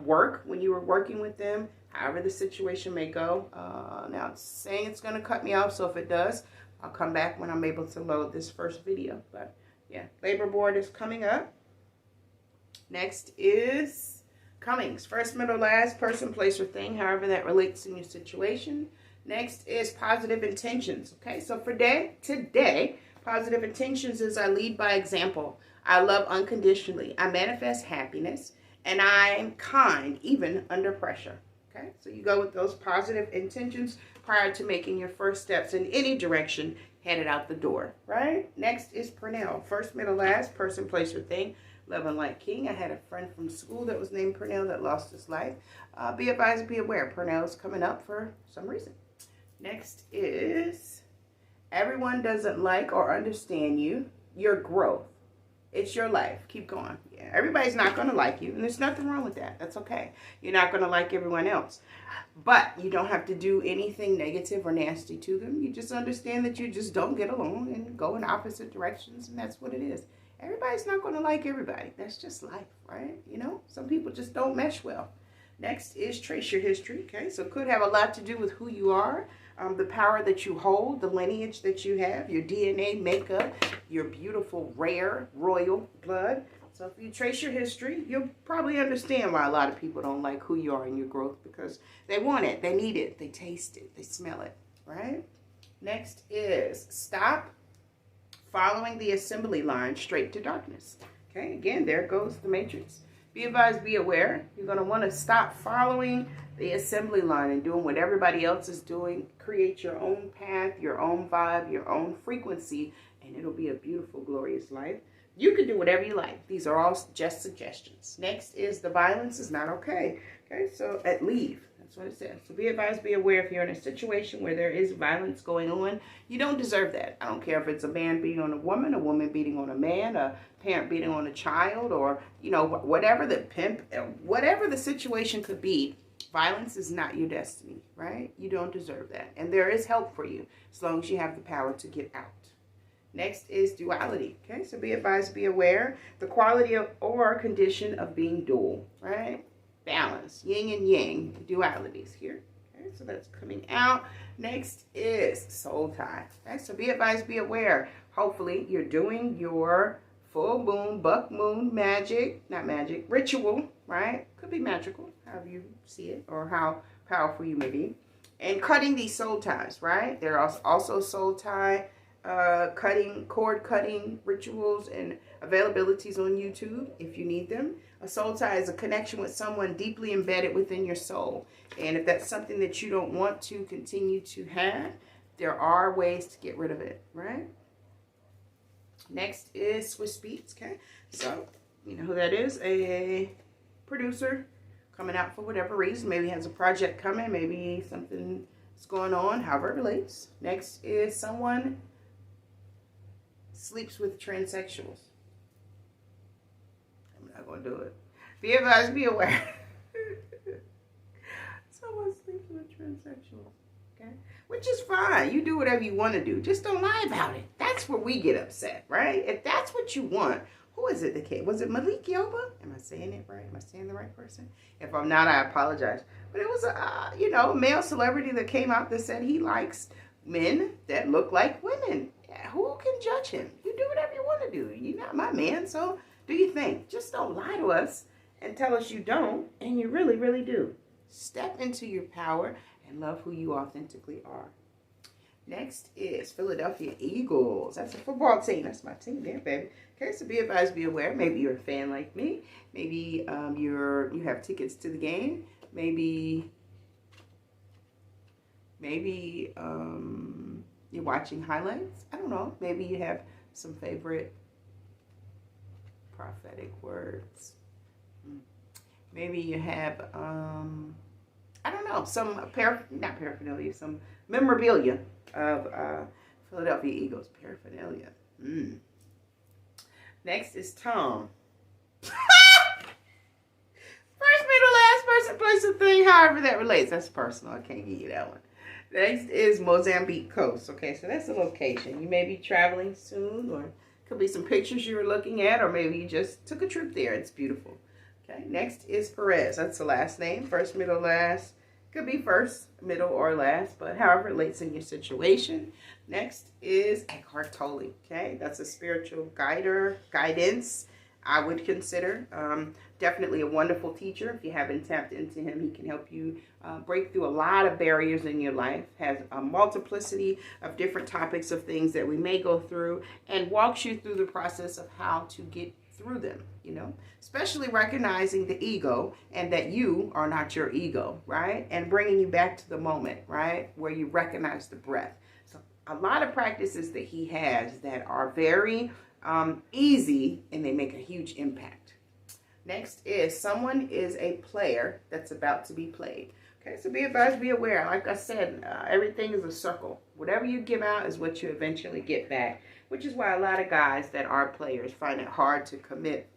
work when you were working with them, however the situation may go. Now, it's saying it's going to cut me off, so if it does, I'll come back when I'm able to load this first video. But yeah, labor board is coming up. Next is comings. First, middle, last, person, place, or thing, however that relates in your situation. Next is positive intentions. Okay, so for today, positive intentions is I lead by example. I love unconditionally. I manifest happiness. And I'm kind, even under pressure. Okay, so you go with those positive intentions prior to making your first steps in any direction headed out the door, right? Next is Purnell. First, middle, last, person, place, or thing. Love and like king. I had a friend from school that was named Purnell that lost his life. Be advised, be aware. Purnell is coming up for some reason. Next is everyone doesn't like or understand you. Your growth. It's your life. Keep going. Yeah, everybody's not going to like you, and there's nothing wrong with that. That's okay. You're not going to like everyone else. But you don't have to do anything negative or nasty to them. You just understand that you just don't get along and go in opposite directions, and that's what it is. Everybody's not going to like everybody. That's just life, right? You know, some people just don't mesh well. Next is trace your history. Okay, so it could have a lot to do with who you are, the power that you hold, the lineage that you have, your DNA makeup, your beautiful, rare, royal blood. So if you trace your history, you'll probably understand why a lot of people don't like who you are in your growth, because they want it, they need it, they taste it, they smell it, right? Next is stop following the assembly line straight to darkness. Okay, again, there goes the matrix. Be advised, be aware. You're going to want to stop following the assembly line and doing what everybody else is doing. Create your own path, your own vibe, your own frequency, and it'll be a beautiful, glorious life. You can do whatever you like. These are all just suggestions. Next is the violence is not okay. Okay, so leave. That's what it says. So be advised, be aware. If you're in a situation where there is violence going on, you don't deserve that. I don't care if it's a man beating on a woman beating on a man, a parent beating on a child, or, you know, whatever the pimp, whatever the situation could be, violence is not your destiny, right? You don't deserve that. And there is help for you as long as you have the power to get out. Next is duality. Okay, so be advised, be aware. The quality of or condition of being dual, right? Balance, yin and yang, dualities here. Okay, so that's coming out. Next is soul tie. Okay, so be advised, be aware. Hopefully you're doing your full moon, buck moon magic, not magic, ritual, right? Could be magical, however you see it, or how powerful you may be. And cutting these soul ties, right? There are also soul tie cord cutting rituals and availabilities on YouTube if you need them. A soul tie is a connection with someone deeply embedded within your soul. And if that's something that you don't want to continue to have, there are ways to get rid of it, right? Next is Swiss Beats, okay? So, you know who that is? A producer coming out for whatever reason. Maybe has a project coming, maybe something's going on, however it relates. Next is someone sleeps with transsexuals. I'm not going to do it. Be advised, be aware. Someone sleeps with transsexuals. Okay? Which is fine. You do whatever you want to do. Just don't lie about it. That's where we get upset, right? If that's what you want, who is it that came? Was it Malik Yoba? Am I saying it right? Am I saying the right person? If I'm not, I apologize. But it was a male celebrity that came out that said he likes men that look like women. Who can judge him? You do whatever you want to do. You're not my man, so do your thing. Just don't lie to us and tell us you don't, and you really, really do. Step into your power and love who you authentically are. Next is Philadelphia Eagles. That's a football team. That's my team there, baby. Okay, so be advised, be aware. Maybe you're a fan like me. Maybe you have tickets to the game. Maybe you're watching highlights. I don't know. Maybe you have some favorite prophetic words. Maybe you have, I don't know, some not paraphernalia, some memorabilia of Philadelphia Eagles paraphernalia. Next is Tom. First, middle, last, person, place, and thing, however that relates. That's personal. I can't give you that one. Next is Mozambique Coast. Okay, so that's the location. You may be traveling soon, or could be some pictures you were looking at, or maybe you just took a trip there. It's beautiful. Okay, next is Perez. That's the last name. First, middle, last. Could be first, middle, or last, but however it relates in your situation. Next is Eckhart Tolle. Okay, that's a spiritual guidance, I would consider. Definitely a wonderful teacher. If you haven't tapped into him, he can help you break through a lot of barriers in your life. Has a multiplicity of different topics of things that we may go through, and walks you through the process of how to get through them, you know, especially recognizing the ego and that you are not your ego, right? And bringing you back to the moment, right? Where you recognize the breath. So a lot of practices that he has that are very easy, and they make a huge impact. Next is someone is a player that's about to be played. Okay, so be advised, be aware. Like I said, everything is a circle. Whatever you give out is what you eventually get back, which is why a lot of guys that are players find it hard to commit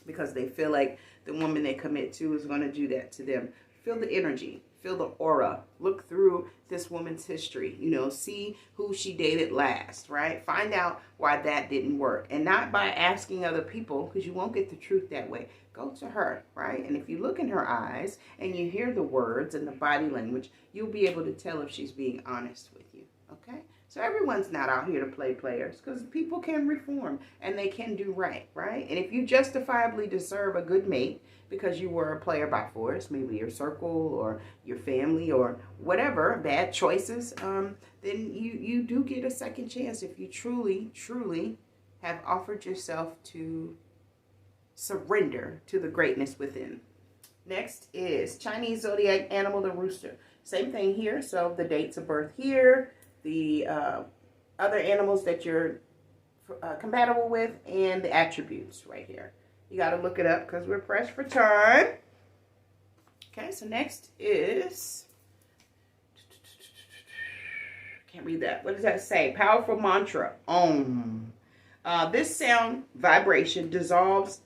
because they feel like the woman they commit to is going to do that to them. Feel the energy. Feel the aura. Look through this woman's history. You know, see who she dated last, right? Find out why that didn't work. And not by asking other people, because you won't get the truth that way. Go to her, right? And if you look in her eyes and you hear the words and the body language, you'll be able to tell if she's being honest with you, okay? So everyone's not out here to play players, because people can reform and they can do right, right? And if you justifiably deserve a good mate because you were a player by force, maybe your circle or your family or whatever, bad choices, then you do get a second chance if you truly, truly have offered yourself to surrender to the greatness within. Next is Chinese zodiac animal, the rooster. Same thing here. So the dates of birth here, the other animals that you're compatible with, and the attributes right here. You got to look it up because we're pressed for time. Okay, so next is, can't read that. What does that say? Powerful mantra, Om. This sound vibration dissolves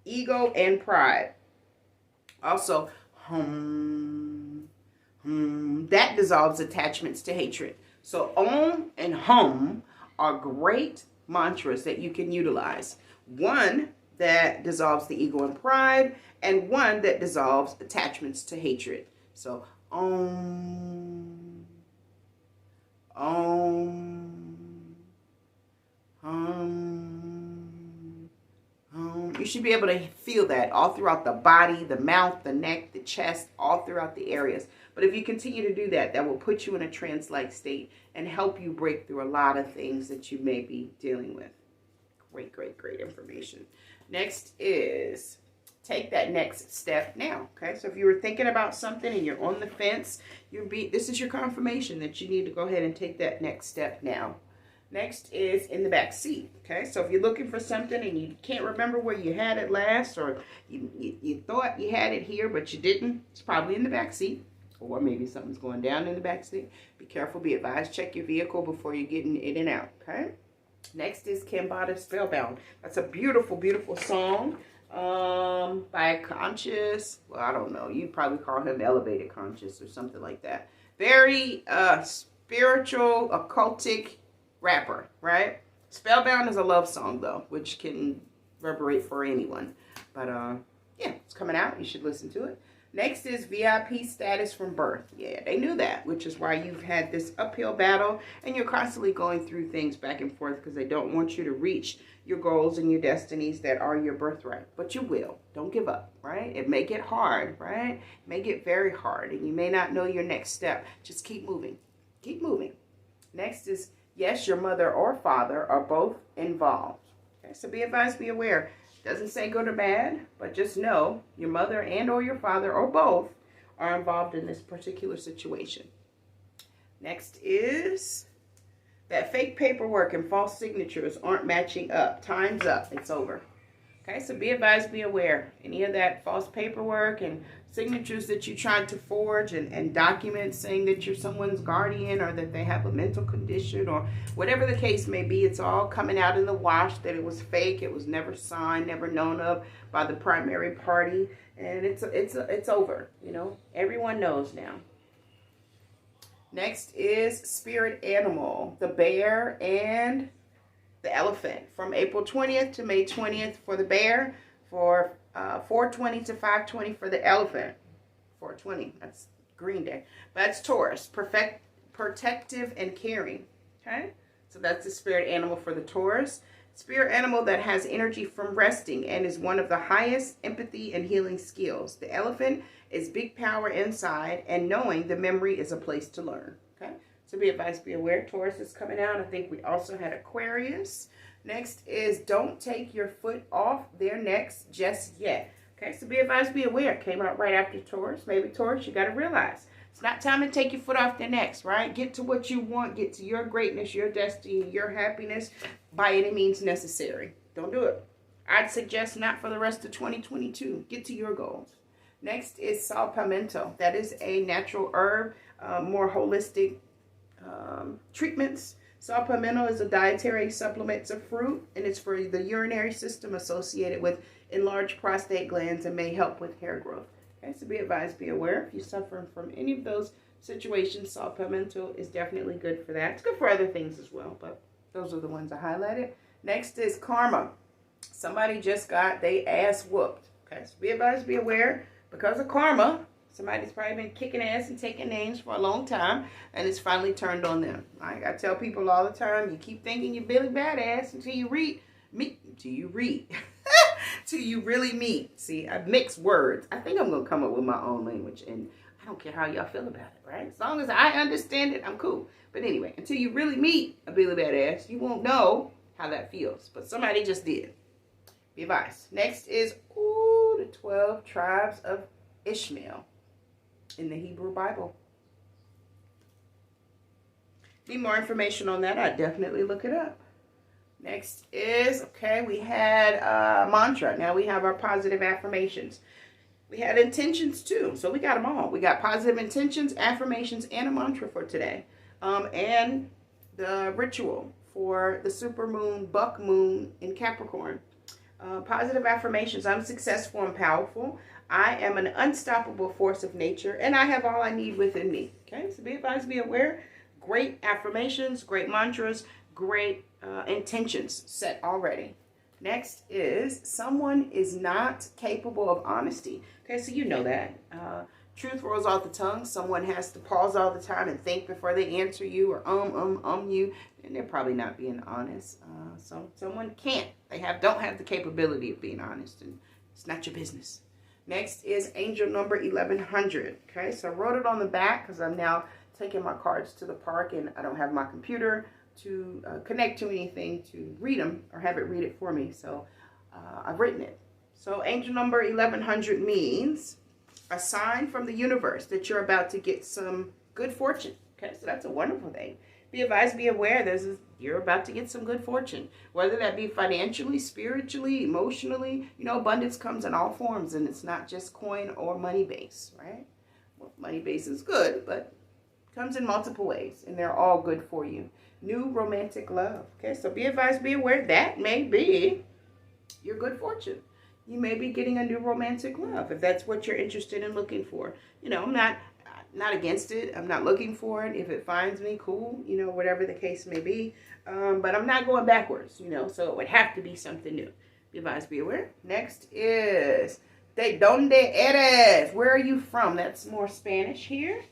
ego and pride. Also, hum, that dissolves attachments to hatred. So Om and Hum are great mantras that you can utilize. One that dissolves the ego and pride, and one that dissolves attachments to hatred. So Om, Om, Hum. You should be able to feel that all throughout the body, the mouth, the neck, the chest, all throughout the areas. But if you continue to do that, that will put you in a trance-like state and help you break through a lot of things that you may be dealing with. Great, great, great information. Next is take that next step now. Okay, so if you were thinking about something and you're on the fence, this is your confirmation that you need to go ahead and take that next step now. Next is in the back seat. Okay, so if you're looking for something and you can't remember where you had it last, or you thought you had it here but you didn't, it's probably in the back seat, or maybe something's going down in the back seat. Be careful, be advised, check your vehicle before you're getting in and out. Okay. Next is Kambata Spellbound. That's a beautiful, beautiful song by Conscious. Well, I don't know. You'd probably call him Elevated Conscious or something like that. Very spiritual, occultic rapper, right? Spellbound is a love song, though, which can reverberate for anyone. But, yeah, it's coming out. You should listen to it. Next is VIP status from birth. Yeah, they knew that, which is why you've had this uphill battle and you're constantly going through things back and forth because they don't want you to reach your goals and your destinies that are your birthright. But you will. Don't give up, right? It may get hard, right? It may get very hard and you may not know your next step. Just keep moving. Keep moving. Next is, yes, your mother or father are both involved. Okay, so be advised, be aware. Doesn't say good or bad, but just know your mother and or your father or both are involved in this particular situation. Next is that fake paperwork and false signatures aren't matching up. Time's up. It's over. Okay, so be advised, be aware. Any of that false paperwork and signatures that you tried to forge and documents saying that you're someone's guardian or that they have a mental condition or whatever the case may be, it's all coming out in the wash that it was fake, it was never signed, never known of by the primary party, and it's over, you know. Everyone knows now. Next is spirit animal, the bear and the elephant. From April 20th to May 20th for the bear. For 420 to 520 for the elephant. 420, that's Green Day. That's Taurus, protective and caring. Okay, so that's the spirit animal for the Taurus. Spirit animal that has energy from resting and is one of the highest empathy and healing skills. The elephant is big power inside and knowing the memory is a place to learn. Okay, so be advised, be aware. Taurus is coming out. I think we also had Aquarius. Next is don't take your foot off their necks just yet. Okay, so be advised, be aware. Came out right after Taurus. Maybe Taurus, you got to realize it's not time to take your foot off their necks, right? Get to what you want. Get to your greatness, your destiny, your happiness by any means necessary. Don't do it. I'd suggest not for the rest of 2022. Get to your goals. Next is sal pimento. That is a natural herb, more holistic treatments. Sal pimento is a dietary supplement. It's a fruit, and it's for the urinary system associated with enlarged prostate glands and may help with hair growth. Okay, so be advised, be aware. If you're suffering from any of those situations, sal pimento is definitely good for that. It's good for other things as well, but those are the ones I highlighted. Next is karma. Somebody just got their ass whooped. Okay, so be advised, be aware. Because of karma, somebody's probably been kicking ass and taking names for a long time, and it's finally turned on them. I tell people all the time, you keep thinking you're Billy Badass until you really meet. See, I mix words. I think I'm going to come up with my own language, and I don't care how y'all feel about it, right? As long as I understand it, I'm cool. But anyway, until you really meet a Billy Badass, you won't know how that feels. But somebody just did. Be advised. Next is, the 12 tribes of Ishmael in the Hebrew Bible. Need more information on that? I'd definitely look it up. Next is, we had mantra. Now we have our positive affirmations. We had intentions too, so we got them all. We got positive intentions, affirmations, and a mantra for today. And the ritual for the super moon, buck moon in Capricorn. Positive affirmations. I'm successful and powerful. I am an unstoppable force of nature, and I have all I need within me. Okay, so be advised, be aware. Great affirmations, great mantras, great intentions set already. Next is someone is not capable of honesty. Okay, so you know that. Truth rolls off the tongue. Someone has to pause all the time and think before they answer you or you, and they're probably not being honest. So someone can't. Don't have the capability of being honest, and it's not your business. Next is angel number 1100. Okay, so I wrote it on the back because I'm now taking my cards to the park and I don't have my computer to connect to anything to read them or have it read it for me. So I've written it. So angel number 1100 means a sign from the universe that you're about to get some good fortune. Okay, so that's a wonderful thing. Be advised, be aware, you're about to get some good fortune. Whether that be financially, spiritually, emotionally, abundance comes in all forms, and it's not just coin or money base, right? Well, money base is good, but it comes in multiple ways, and they're all good for you. New romantic love. Okay, so be advised, be aware, that may be your good fortune. You may be getting a new romantic love if that's what you're interested in looking for. I'm not against it. I'm not looking for it. If it finds me, cool, whatever the case may be. But I'm not going backwards, so it would have to be something new. Be advised, be aware. Next is ¿De dónde eres? Where are you from? That's more Spanish here.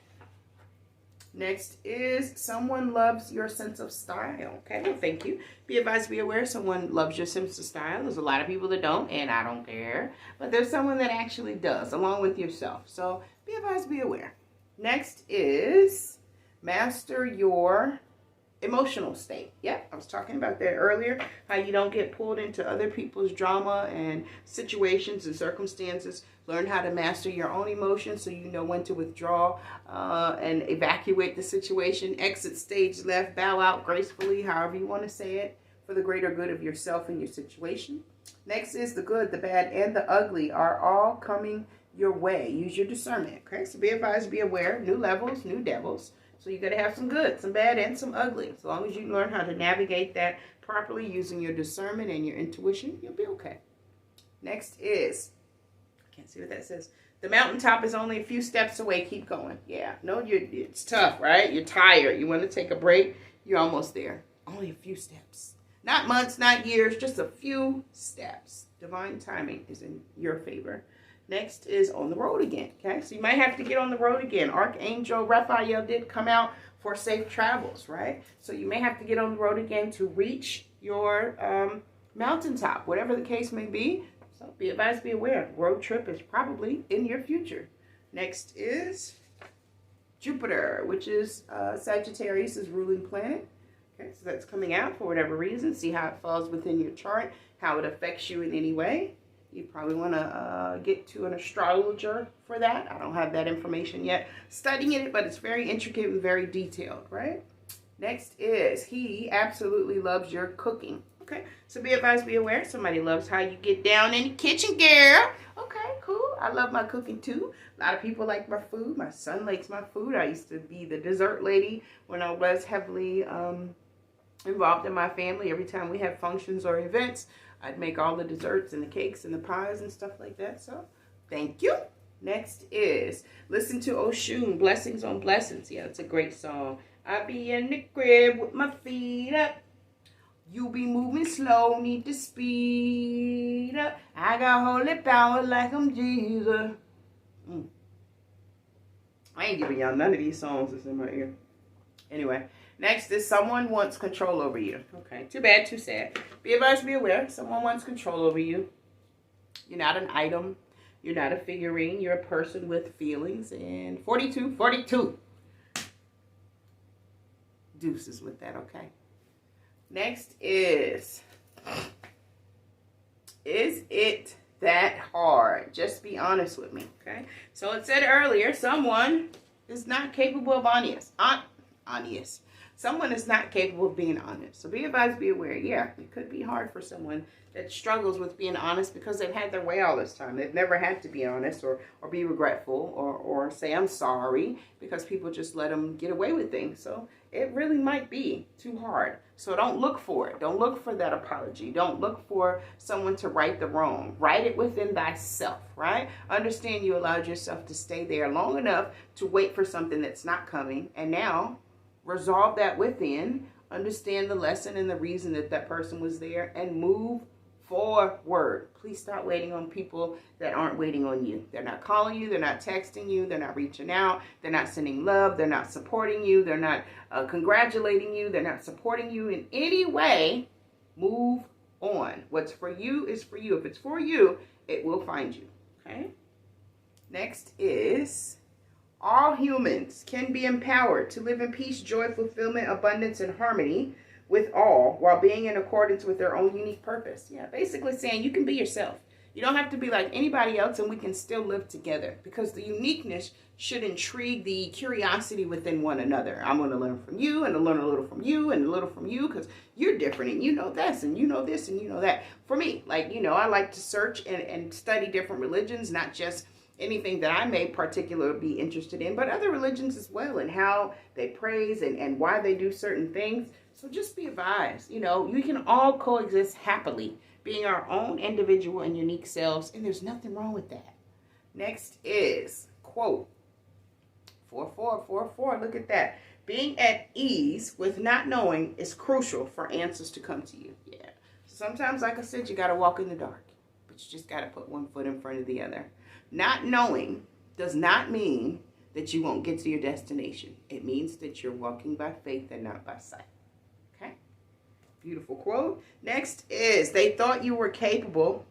Next is someone loves your sense of style. Okay, well, thank you. Be advised, be aware, someone loves your sense of style. There's a lot of people that don't, and I don't care. But there's someone that actually does, along with yourself. So be advised, be aware. Next is master your emotional state. Yep, I was talking about that earlier, how you don't get pulled into other people's drama and situations and circumstances. Learn how to master your own emotions so you know when to withdraw and evacuate the situation, exit stage left, bow out gracefully, however you want to say it, for the greater good of yourself and your situation. Next is the good, the bad, and the ugly are all coming your way. Use your discernment. Okay, so be advised, be aware. New levels, new devils. So you got to have some good, some bad, and some ugly. As long as you learn how to navigate that properly using your discernment and your intuition, you'll be okay. Next is, I can't see what that says. The mountaintop is only a few steps away. Keep going. Yeah, no, it's tough, right? You're tired. You want to take a break. You're almost there. Only a few steps. Not months, not years, just a few steps. Divine timing is in your favor. Next is on the road again, okay? So you might have to get on the road again. Archangel Raphael did come out for safe travels, right? So you may have to get on the road again to reach your mountaintop, whatever the case may be. So be advised, be aware. Road trip is probably in your future. Next is Jupiter, which is Sagittarius' ruling planet. Okay, so that's coming out for whatever reason. See how it falls within your chart, how it affects you in any way. You probably want to get to an astrologer for that. I don't have that information yet. Studying it, but it's very intricate and very detailed, right? Next is he absolutely loves your cooking. Okay, so be advised, be aware. Somebody loves how you get down in the kitchen, girl. Okay, cool. I love my cooking too. A lot of people like my food. My son likes my food. I used to be the dessert lady when I was heavily involved in my family. Every time we have functions or events, I'd make all the desserts and the cakes and the pies and stuff like that. So, thank you. Next is listen to Oshun, Blessings on Blessings. Yeah, it's a great song. I be in the crib with my feet up. You be moving slow, need to speed up. I got holy power like I'm Jesus. I ain't giving y'all none of these songs that's in my ear. Anyway, next is someone wants control over you. Okay, too bad, too sad. Be advised, be aware. Someone wants control over you. You're not an item. You're not a figurine. You're a person with feelings. And 42. Deuces with that, okay? Next is it that hard? Just be honest with me, okay? So it said earlier, someone is not capable of honest. Someone is not capable of being honest. So be advised, be aware. Yeah, it could be hard for someone that struggles with being honest because they've had their way all this time. They've never had to be honest or be regretful or say, I'm sorry, because people just let them get away with things. So it really might be too hard. So don't look for it. Don't look for that apology. Don't look for someone to right the wrong. Right it within thyself, right? Understand you allowed yourself to stay there long enough to wait for something that's not coming. And now resolve that within. Understand the lesson and the reason that that person was there and move forward. Please stop waiting on people that aren't waiting on you. They're not calling you. They're not texting you. They're not reaching out. They're not sending love. They're not supporting you. They're not congratulating you. They're not supporting you in any way. Move on. What's for you is for you. If it's for you, it will find you. Okay? Next is all humans can be empowered to live in peace, joy, fulfillment, abundance, and harmony with all while being in accordance with their own unique purpose. Yeah, basically saying you can be yourself. You don't have to be like anybody else and we can still live together because the uniqueness should intrigue the curiosity within one another. I'm going to learn from you and learn a little from you and a little from you because you're different and you know this and you know this and you know that. For me, like, you know, I like to search and study different religions, not just anything that I may particularly be interested in, but other religions as well and how they praise and why they do certain things. So just be advised, you know, we can all coexist happily, being our own individual and unique selves, and there's nothing wrong with that. Next is, quote, 4444, look at that. Being at ease with not knowing is crucial for answers to come to you. Yeah. Sometimes, like I said, you got to walk in the dark, but you just got to put one foot in front of the other. Not knowing does not mean that you won't get to your destination. It means that you're walking by faith and not by sight. Okay? Beautiful quote. Next is, they thought you were capable,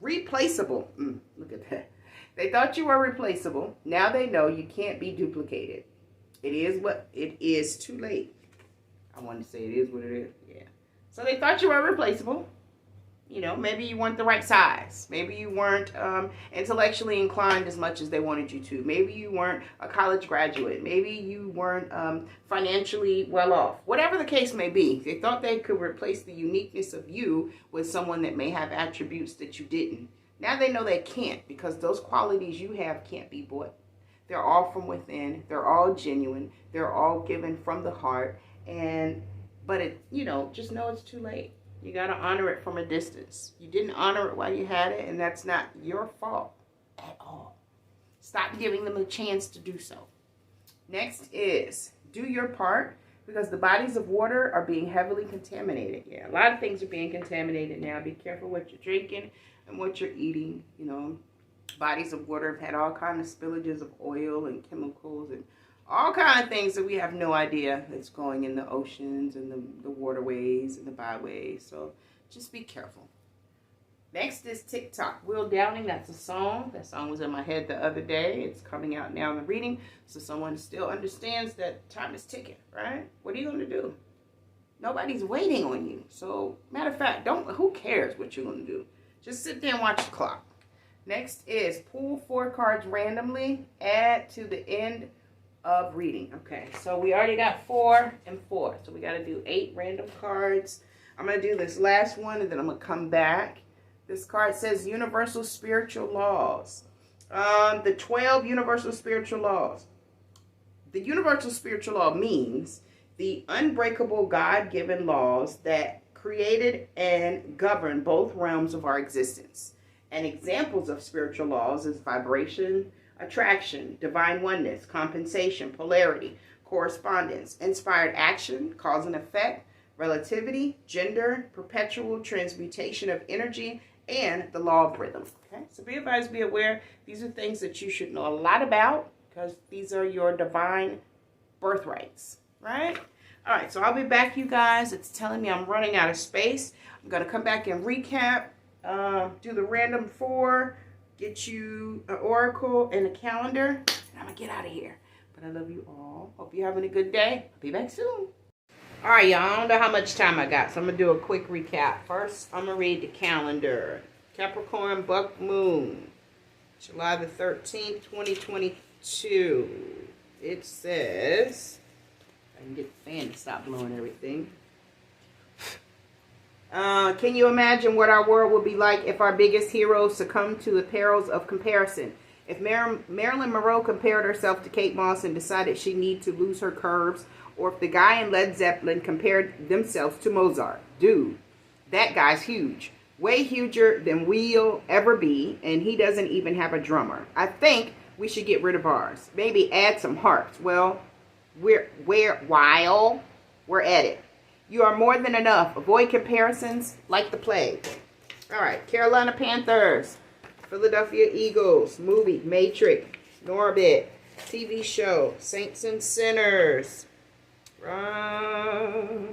replaceable. Look at that. They thought you were replaceable. Now they know you can't be duplicated. It is what it is, too late. I want to say it is what it is. Yeah. So they thought you were replaceable. You know, maybe you weren't the right size. Maybe you weren't intellectually inclined as much as they wanted you to. Maybe you weren't a college graduate. Maybe you weren't financially well off. Whatever the case may be, they thought they could replace the uniqueness of you with someone that may have attributes that you didn't. Now they know they can't because those qualities you have can't be bought. They're all from within. They're all genuine. They're all given from the heart. But it, you know, just know it's too late. You got to honor it from a distance. You didn't honor it while you had it, and that's not your fault at all. Stop giving them a chance to do so. Next is, do your part. because the bodies of water are being heavily contaminated. Yeah, a lot of things are being contaminated now. Be careful what you're drinking and what you're eating. You know, bodies of water have had all kinds of spillages of oil and chemicals and all kinds of things that we have no idea that's going in the oceans and the waterways and the byways. So just be careful. Next is Tick Tock. Will Downing, that's a song. That song was in my head the other day. It's coming out now in the reading. So someone still understands that time is ticking, right? What are you going to do? Nobody's waiting on you. So, matter of fact, who cares what you're going to do? Just sit there and watch the clock. Next is pull 4 cards randomly. Add to the end of reading. Okay, so we already got 4 and 4. So we got to do 8 random cards. I'm going to do this last one and then I'm going to come back. This card says Universal Spiritual Laws. The 12 Universal Spiritual Laws. The Universal Spiritual Law means the unbreakable God-given laws that created and govern both realms of our existence. And examples of spiritual laws is vibration, attraction, divine oneness, compensation, polarity, correspondence, inspired action, cause and effect, relativity, gender, perpetual transmutation of energy, and the law of rhythm. Okay, so be advised, be aware. These are things that you should know a lot about because these are your divine birthrights, right? All right, so I'll be back, you guys. It's telling me I'm running out of space. I'm going to come back and recap, do the random 4, get you an oracle and a calendar, and I'm going to get out of here. But I love you all. Hope you're having a good day. I'll be back soon. All right, y'all, I don't know how much time I got, so I'm going to do a quick recap. First, I'm going to read the calendar. Capricorn, Buck Moon, July the 13th, 2022. It says, I can get the fan to stop blowing everything. Can you imagine what our world would be like if our biggest heroes succumbed to the perils of comparison? If Marilyn Monroe compared herself to Kate Moss and decided she needed to lose her curves, or if the guy in Led Zeppelin compared themselves to Mozart. Dude, that guy's huge. Way huger than we'll ever be, and he doesn't even have a drummer. I think we should get rid of ours. Maybe add some harps. Well, while we're at it. You are more than enough. Avoid comparisons like the plague. All right, Carolina Panthers, Philadelphia Eagles, movie, Matrix, Norbit, TV show, Saints and Sinners,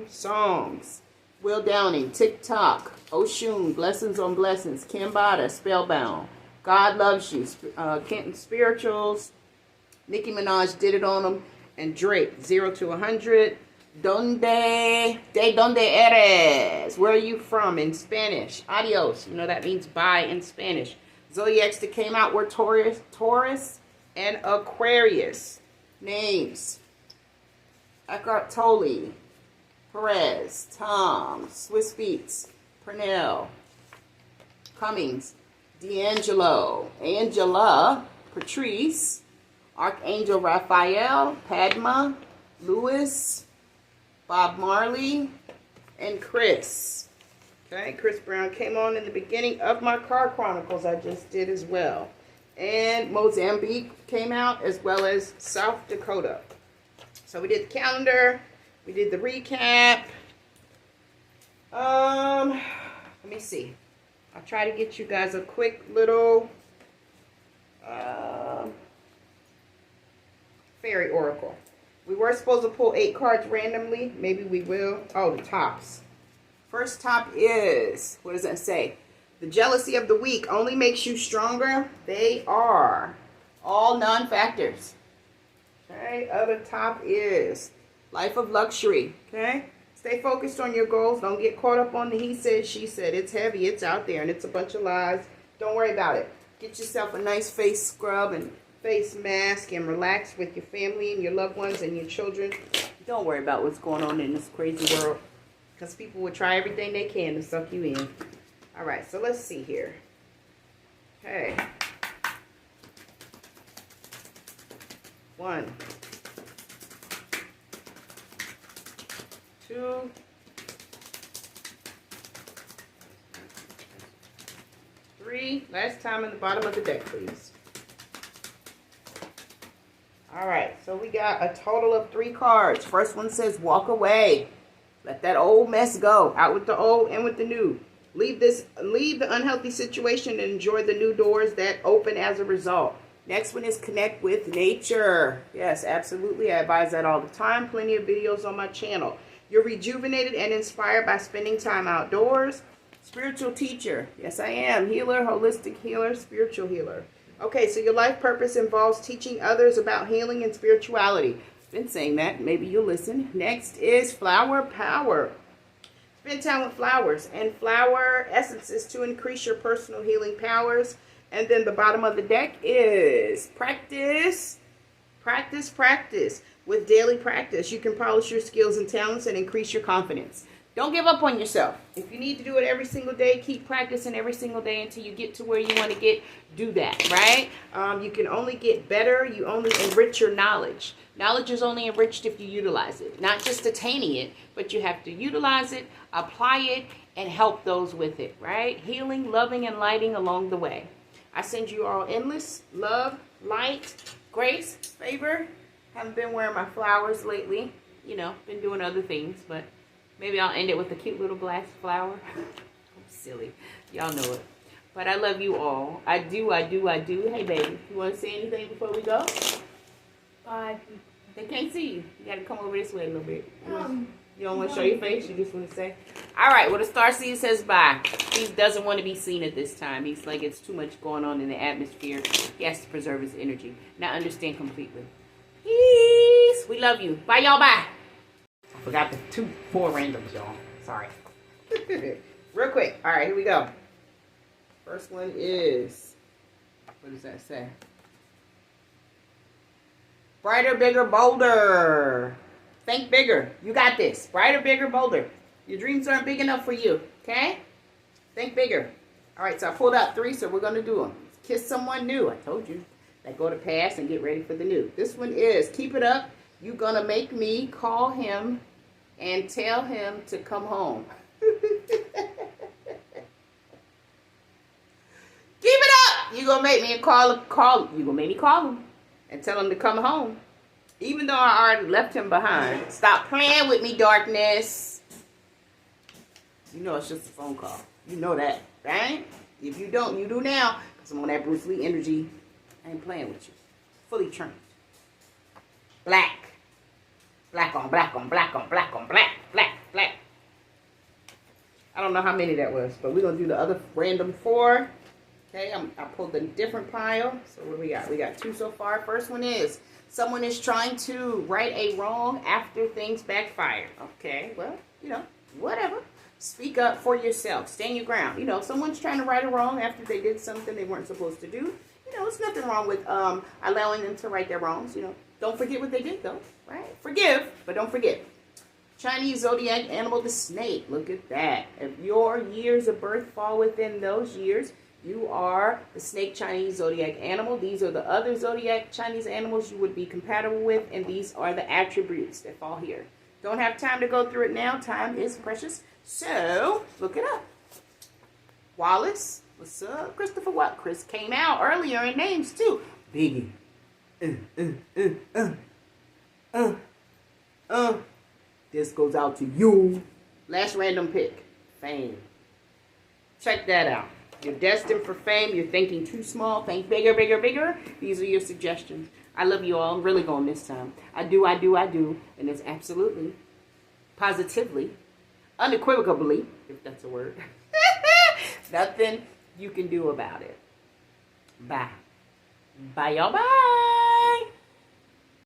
songs, Will Downing, Tick Tock, Oshun, Blessings on Blessings, Kambada, Spellbound, God Loves You, Kenton Spirituals, Nicki Minaj, Did It On Them, and Drake, 0 to 100. De donde eres? Where are you from in Spanish? Adios. You know that means bye in Spanish. Zodiacs that came out were Taurus and Aquarius. Names: Eckhart Tolle, Perez, Tom, Swiss Beats, Purnell, Cummings, D'Angelo, Angela, Patrice, Archangel Raphael, Padma, Lewis, Bob Marley, and Chris. Okay, Chris Brown came on in the beginning of my Card Chronicles I just did as well. And Mozambique came out, as well as South Dakota. So we did the calendar, we did the recap. Let me see. I'll try to get you guys a quick little fairy oracle. We were supposed to pull 8 cards randomly. Maybe we will. Oh, the tops. First top is, what does that say? The jealousy of the weak only makes you stronger. They are all non-factors. Okay, other top is life of luxury. Okay, stay focused on your goals. Don't get caught up on the he said, she said. It's heavy, it's out there, and it's a bunch of lies. Don't worry about it. Get yourself a nice face scrub and face mask and relax with your family and your loved ones and your children. Don't worry about what's going on in this crazy world, because people will try everything they can to suck you in. All right, so let's see here. Okay. 1, 2, 3. Last time in the bottom of the deck, please. All right, so we got a total of 3 cards. First one says walk away. Let that old mess go. Out with the old, in with the new. Leave the unhealthy situation and enjoy the new doors that open as a result. Next one is connect with nature. Yes, absolutely. I advise that all the time. Plenty of videos on my channel. You're rejuvenated and inspired by spending time outdoors. Spiritual teacher. Yes, I am. Healer, holistic healer, spiritual healer. Okay, so your life purpose involves teaching others about healing and spirituality. Been saying that. Maybe you'll listen. Next is flower power. Spend time with flowers and flower essences to increase your personal healing powers. And then the bottom of the deck is practice. Practice, practice. With daily practice, you can polish your skills and talents and increase your confidence. Don't give up on yourself. If you need to do it every single day, keep practicing every single day until you get to where you want to get. Do that, right? You can only get better. You only enrich your knowledge. Knowledge is only enriched if you utilize it. Not just attaining it, but you have to utilize it, apply it, and help those with it, right? Healing, loving, and lighting along the way. I send you all endless love, light, grace, favor. Haven't been wearing my flowers lately. You know, been doing other things, but maybe I'll end it with a cute little glass flower. I'm silly. Y'all know it. But I love you all. I do, I do, I do. Hey, baby, you want to say anything before we go? Bye. They can't see you. You got to come over this way a little bit. You don't want to show your face? You just want to say? All right. Well, the starseed says bye. He doesn't want to be seen at this time. He's like, it's too much going on in the atmosphere. He has to preserve his energy. Now understand completely. Peace. We love you. Bye, y'all. Bye. I forgot the 4 randoms, y'all. Sorry. Real quick. All right. Here we go. First one is, what does that say? Brighter, bigger, bolder. Think bigger. You got this. Brighter, bigger, bolder. Your dreams aren't big enough for you. Okay? Think bigger. All right, so I pulled out 3, so we're going to do them. Kiss someone new. I told you. Let go to past and get ready for the new. This one is, keep it up. You're going to make me call him and tell him to come home. Keep it up. You're going to make me call. You're going to make me call him and tell him to come home. Even though I already left him behind. Stop playing with me, darkness. You know it's just a phone call. You know that, right? If you don't, you do now. Because I'm on that Bruce Lee energy. I ain't playing with you. Fully trained. Black. Black on black on black on black on black. Black, black. I don't know how many that was. But we're going to do the other random 4. Okay, I pulled a different pile. So what do we got? We got 2 so far. First one is, someone is trying to right a wrong after things backfire. Okay, well, you know, whatever. Speak up for yourself. Stand your ground. You know, someone's trying to right a wrong after they did something they weren't supposed to do. You know, there's nothing wrong with allowing them to right their wrongs. You know, don't forget what they did, though. Right? Forgive, but don't forget. Chinese zodiac animal, the snake. Look at that. If your years of birth fall within those years, you are the snake Chinese zodiac animal. These are the other zodiac Chinese animals you would be compatible with, and these are the attributes that fall here. Don't have time to go through it now. Time is precious. So, look it up. Wallace. What's up? Christopher what? Chris came out earlier in names, too. Biggie. This goes out to you. Last random pick. Fame. Check that out. You're destined for fame. You're thinking too small. Think bigger, bigger, bigger. These are your suggestions. I love you all. I'm really going this time. I do, I do, I do. And it's absolutely, positively, unequivocally, if that's a word, nothing you can do about it. Bye. Bye, y'all. Bye.